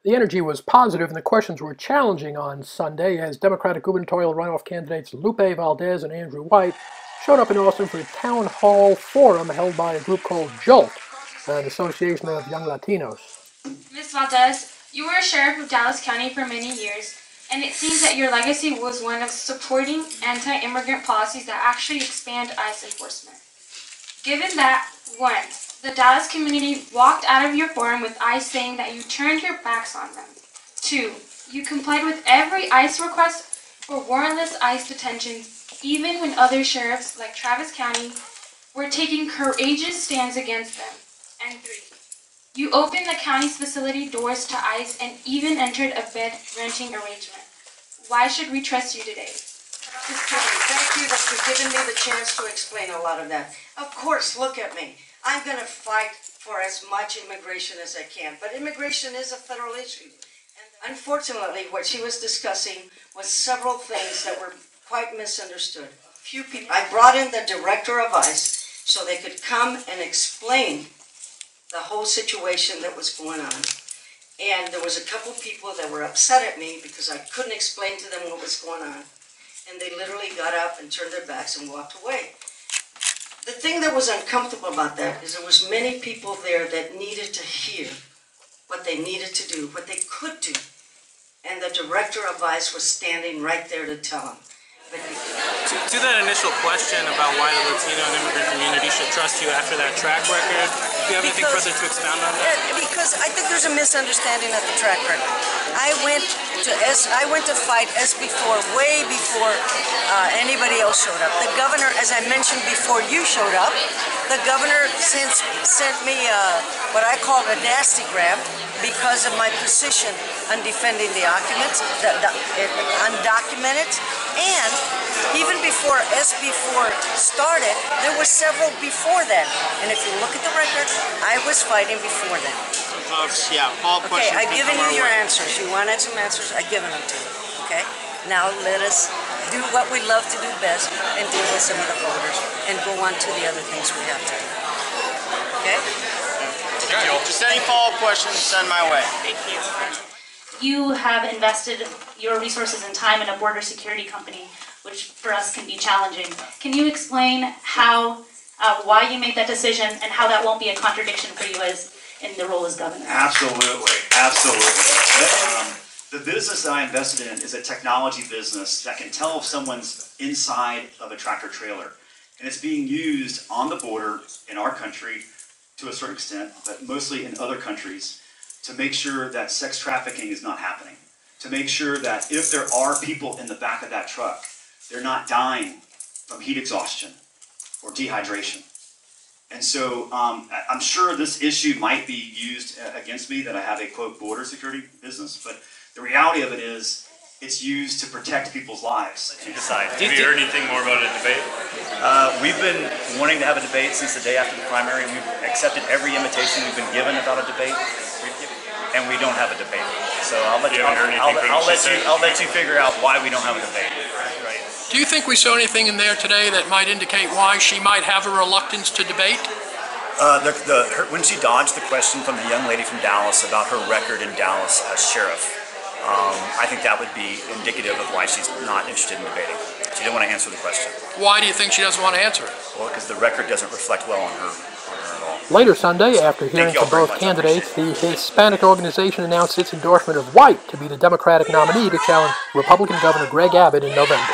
The energy was positive and the questions were challenging on Sunday as Democratic gubernatorial runoff candidates Lupe Valdez and Andrew White showed up in Austin for a town hall forum held by a group called Jolt, an association of young Latinos. Ms. Valdez, you were a sheriff of Dallas County for many years, and it seems that your legacy was one of supporting anti-immigrant policies that actually expand ICE enforcement. Given that, one, the Dallas community walked out of your forum with ICE saying that you turned your backs on them. 2, you complied with every ICE request for warrantless ICE detentions, even when other sheriffs like Travis County were taking courageous stands against them. And 3, you opened the county's facility doors to ICE and even entered a bed renting arrangement. Why should we trust you today? Thank you for giving me the chance to explain a lot of that. Of course, look at me. I'm going to fight for as much immigration as I can, but immigration is a federal issue. And unfortunately, what she was discussing was several things that were quite misunderstood. Few people. I brought in the director of ICE so they could come and explain the whole situation that was going on. And there was a couple people that were upset at me because I couldn't explain to them what was going on. And they literally got up and turned their backs and walked away. The thing that was uncomfortable about that is there was many people there that needed to hear what they needed to do, what they could do. And the director of ICE was standing right there to tell them. To that initial question about why the Latino and immigrant community should trust you after that track record, do you have anything further to expound on that? Because I think there's a misunderstanding of the track record. I went to fight SB4 way before anybody else showed up. The governor, as I mentioned before you showed up, the governor sent me what I call a nasty grab because of my position on defending the documents, undocumented. And even before SB4 started, there were several before then. And if you look at the record, I was fighting before then. Yeah, all questions. Okay, I've given you your answers. You wanted some answers, I've given them to you. Okay? Now let us do what we love to do best and deal with some of the voters and go on to the other things we have to do. Okay? Thank you. Just any follow-up questions, send my way. Thank you. You have invested your resources and time in a border security company, which for us can be challenging. Can you explain how, why you made that decision and how that won't be a contradiction for you as in the role as governor? Absolutely, absolutely. The business that I invested in is a technology business that can tell if someone's inside of a tractor trailer. And it's being used on the border in our country to a certain extent, but mostly in other countries, to make sure that sex trafficking is not happening, to make sure that if there are people in the back of that truck, they're not dying from heat exhaustion or dehydration. And so I'm sure this issue might be used against me that I have a, quote, border security business, but the reality of it is it's used to protect people's lives. You decide. Have you heard anything more about a debate? We've been wanting to have a debate since the day after the primary. We've accepted every invitation we've been given about a debate. And we don't have a debate. So I'll let you figure out why we don't have a debate. Right. Do you think we saw anything in there today that might indicate why she might have a reluctance to debate? When she dodged the question from the young lady from Dallas about her record in Dallas as sheriff, I think that would be indicative of why she's not interested in debating. She didn't want to answer the question. Why do you think she doesn't want to answer it? Well, because the record doesn't reflect well on her at all. Later Sunday, after hearing from both candidates, the Hispanic organization announced its endorsement of White to be the Democratic nominee to challenge Republican Governor Greg Abbott in November.